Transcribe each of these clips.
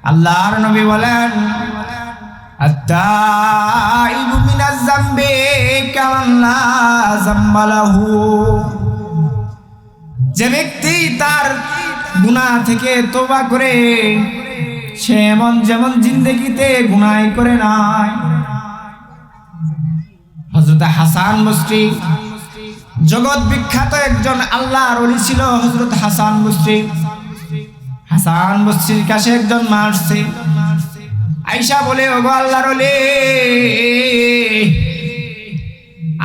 আল্লাহর নবী বলেন, আত-তাইবু মিনাজ যামবি কামান লা যামবা লাহু। যে ব্যক্তি তার গুনাহ থেকে তওবা করে সে এমন যেমন জিন্দেগিতে গুনাহ করে নাই। হযরত হাসান বসরি জগৎ বিখ্যাত একজন আল্লাহর ওলি ছিল। হযরত হাসান বসরির কাছে একজন মা আসছে, আয়েশা বলে, ওগো আল্লাহর ওলি,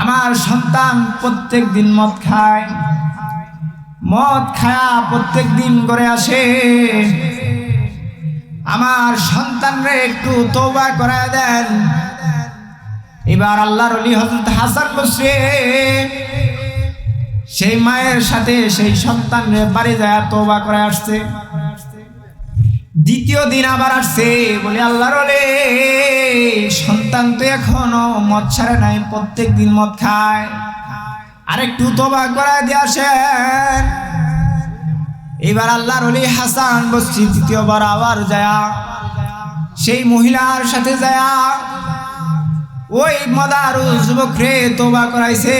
আমার সন্তান প্রত্যেক দিন মদ খায়, মদ খায়া প্রত্যেক দিন করে আসে, আমার সন্তানরে একটু তওবা করায় দেন। এবার আল্লাহর ওলি হযরত হাসান বসরি সেই মায়ের সাথে সেই সন্তানের বাড়ি যায় তওবা করে আসছে। দ্বিতীয় দিন আবার আসছে, বলে আল্লাহর ওলি, সন্তান তো এখনো মদ ছাড়ে নাই, প্রত্যেক দিন মদ খায়, আর একটু তওবা করায় দিয়ে আসেন। এবার আল্লাহর ওলি হাসান বসরি দ্বিতীয়বার আবার যায় সেই মহিলার সাথে যায় ওই মদারু যুবকরে তওবা করাইছে।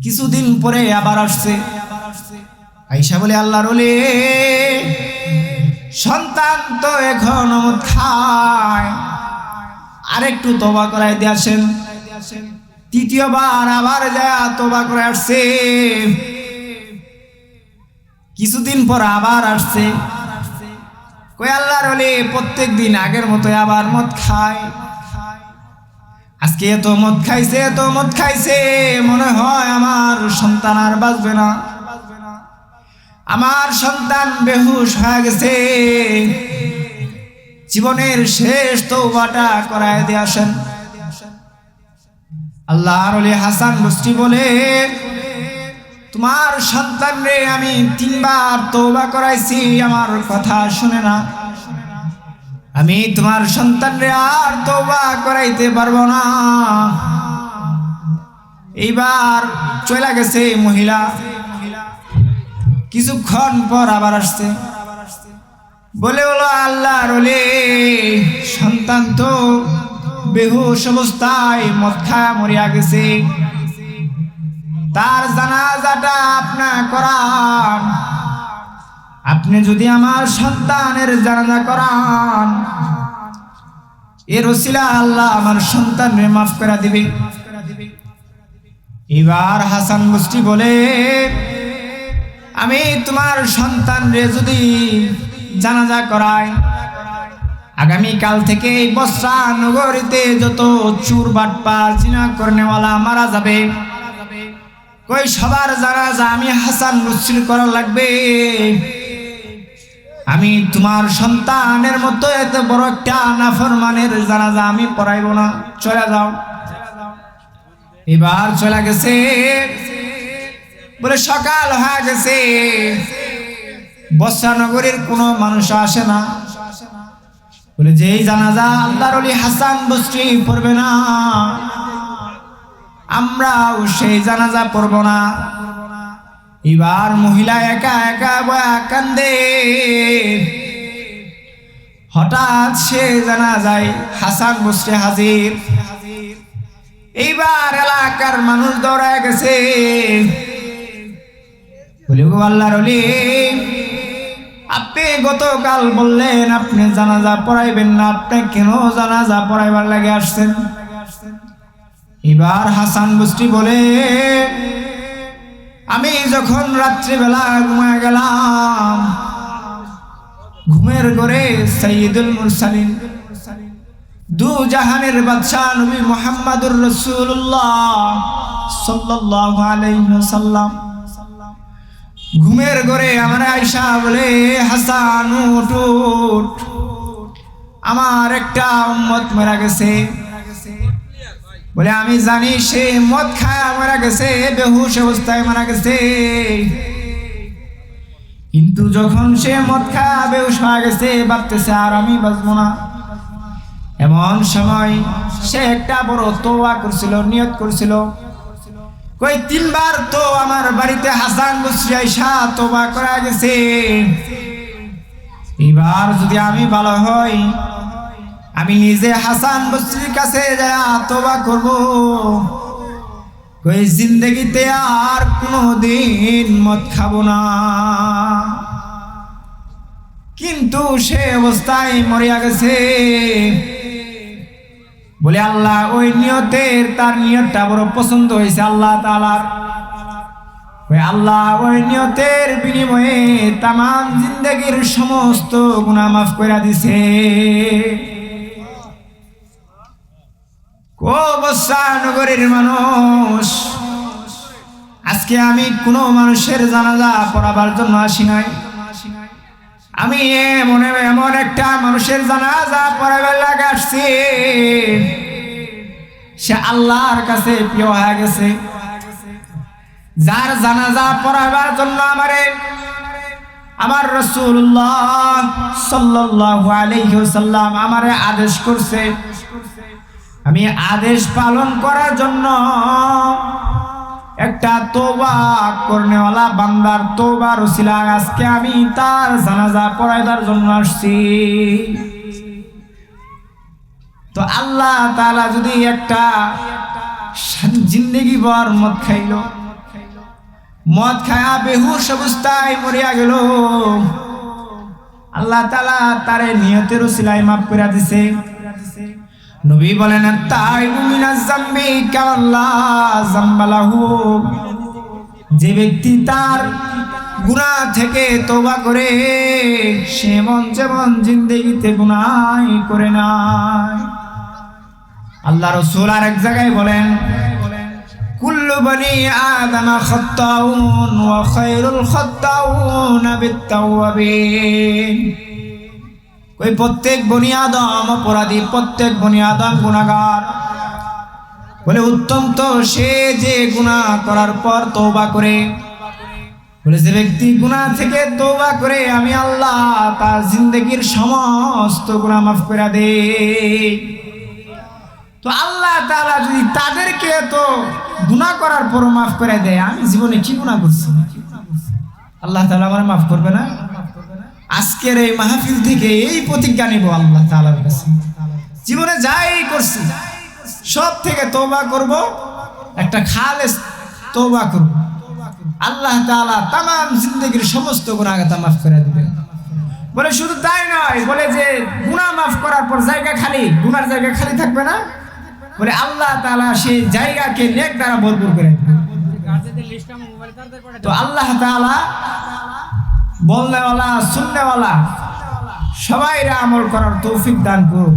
কিছুদিন পরে আবার আসছে, আয়েশা বলে, আল্লাহর ওলি, সন্তান তো এখন মদ খায়, আর একটু তওবা করাই দিয়ে আসেন। তৃতীয়বার আবার যায় তওবা করে আসছে। কিছুদিন পর আবার আসছে, কই আল্লাহর ওলি, প্রত্যেক দিন আগের মতো আবার মদ খায়, আজকে এত মদ খাইছে, মনে হয় আমার সন্তান আর বাঁচবে না, আমার সন্তান বেহুশ হয়ে গেছে, জীবনের শেষ তওবাটা করায় দিয়ে আসেন। আল্লাহর ওলি হাসান বসরি বলে, তোমার সন্তান রে আমি 3 বার তওবা করাইছি, আমার কথা শুনে না, আমি তোমার সন্তান রে আর তওবা করাইতে পারবো না। এইবার চলে গেছে মহিলা। কিছুক্ষণ পর আবার আসছে, বলে হলো, আল্লাহর ওলি, সন্তান তো বেহুশ অবস্থায় মদ খায়া মরিয়া গেছে, তার জানাজাটা আপনি করান, আপনি যদি আমার সন্তানের জানাজা করান, এর ওসিলা আল্লাহ আমার সন্তানকে মাফ করে দিবে। এবার হাসান বসরি বলে, আমি তোমার সন্তানরে যদি জানাজা করাই, আগামী কাল থেকে এই বসরা নগরীতে যত চুর বাটপার জিনা করনেওয়ালা মারা যাবে, কই সবার জানাজা আমি হাসান বসরির করা লাগবে, আমি তোমার সন্তানের মতো এত বড় একটা নাফরমানের জানাজা আমি পড়াইব না, চলে যাও। এবার চলে গেছে, বলে সকাল হয়ে গেছে, বসরা নগরীর কোনো মানুষ আসে না, বলে যেই জানাজা আল্লাহর ওলি হাসান বসরি পড়বে না, আমরাও সেই জানাজা পড়ব না। এবার মহিলা একা একা বয়া কান্দে। হঠাৎ সে জানাজায় হাসান বসরি হাজির। এইবার এলাকার মানুষ দৌড়ায় গেছে, বলে, গো আল্লাহর ওলি, আপনি গতকাল বললেন আপনি জানাজা পড়াইবেন না, আপনি কেন জানাজা পড়াইবার লাগে আসছেন? এবার হাসান বসরি বলে, আমি যখন রাত্রিবেলা ঘুমায় গেলাম, ঘুমের ঘরে সাইয়্যিদুল মুরসালিন দু জাহানের বাদশা নবী মুহাম্মদুর রাসূলুল্লাহ সাল্লাল্লাহু আলাইহি ওয়াসাল্লাম ঘুমের ঘরে আমার আয়েশা বলে, হাসান উঠ উঠ, আমার একটা উম্মত মারা গেছে। বলে, আমি জানি সে মদ খায়া মারা গেছে, বেহুশ অবস্থায় মারা গেছে, কিন্তু যখন সে মদ খায়া বেহুশ হয়ে গেছে ভাবতেছে আর আমি বাঁচবো না। এমন সময় সে একটা বড় তওবা করছিল, নিয়ত করছিল, কই 3 বার তো আমার বাড়িতে হাসান বসরি আয়েশা তওবা করা গেছে, এবার যদি আমি ভালো হই, আমি নিজে হাসান বসরির কাছে যায় তওবা করব, কই জিন্দেগিতে আর কোনোদিন মদ খাবো না। কিন্তু সে অবস্থায় মরিয়া গেছে। বলে আল্লাহ ওই নিয়তের, তার নিয়তটা বড় পছন্দ হয়েছে আল্লাহ তাআলার। আল্লাহ ওই নিয়তের বিনিময়ে তামাম জিন্দেগির সমস্ত গুনাহ মাফ করে দিছে। নগরের মানুষ, আজকে আমি কোনো মানুষের জানাজা পড়াবার জন্য আসি নাই। আমি এমন একটা মানুষের জানাজা পড়াবার লাগে আসছি, সে আল্লাহর কাছে প্রিয় হয়ে গেছে। যার জানাজা পড়াবার জন্য আমার রাসূলুল্লাহ সাল্লাল্লাহু আলাইহি ওয়াসাল্লাম আমারে আদেশ করছে, আমি আদেশ পালন করার জন্য একটা তওবা করনেওয়ালা বান্দার তওবার ওসিলা আজকে আমি তার জানাজা পড়াইবার জন্য আসছি। তো আল্লাহ তাআলা যদি একটা জিন্দেগি ভর মদ খাইল, মদ খায়া বেহুশ অবস্থায় মরিয়া গেল, আল্লাহ তাআলা তারে নিয়তের ওসিলায় মাফ করে দিছে। নবী বলেন তাইবু মিনাজ যামবি কাল্লা যামবালাহু, যে ব্যক্তি তার গুনাহ থেকে তওবা করে সে মন যেমন জিন্দেগিতে গুনাহ করে নাই। আল্লাহ রাসূল আরেক জায়গায় বলেন কুল্লু বনি আদম খাত্তাউন ওয়া খায়রুল খাত্তাউন বিত-তাওয়াবিন। ওই প্রত্যেক বনি আদম অপরাধী, প্রত্যেক বনি আদম গুনাহগার। বলে উত্তম তো সে যে গুনাহ করার পর তওবা করে। বলে যে ব্যক্তি গুনাহ থেকে তওবা করে আমি আল্লাহ তার জিন্দেগির সমস্ত গুনাহ মাফ করে দেই। তো আল্লাহ তাআলা যদি তাদেরকে তো গুনাহ করার পর মাফ করে দেয়, আমি জীবনে কি গুনাহ করছি? আল্লাহ তাআলা আমার মাফ করবে না? আজকের এই মাহফিল থেকে এই প্রতিজ্ঞা নিব আল্লাহ তাআলার কাছে, জীবনে যাই করছি সব থেকে তওবা করব, একটা খালেস তওবা করব। আল্লাহ তাআলা তামাম জিন্দেগির সমস্ত গুনাহ মাফ করে দিবেন। বলে শুধু তাই নয়, বলে যে গুনাহ মাফ করার পর জায়গা খালি, গুনার জায়গা খালি থাকবে না। বলে আল্লাহ তাআলা সেই জায়গাকে নেক দ্বারা ভরপুর করে দিবেন। তো আল্লাহ তাআলা বলনেওয়ালা শুননেওয়ালা সবাইরা আমল করার তৌফিক দান করুন।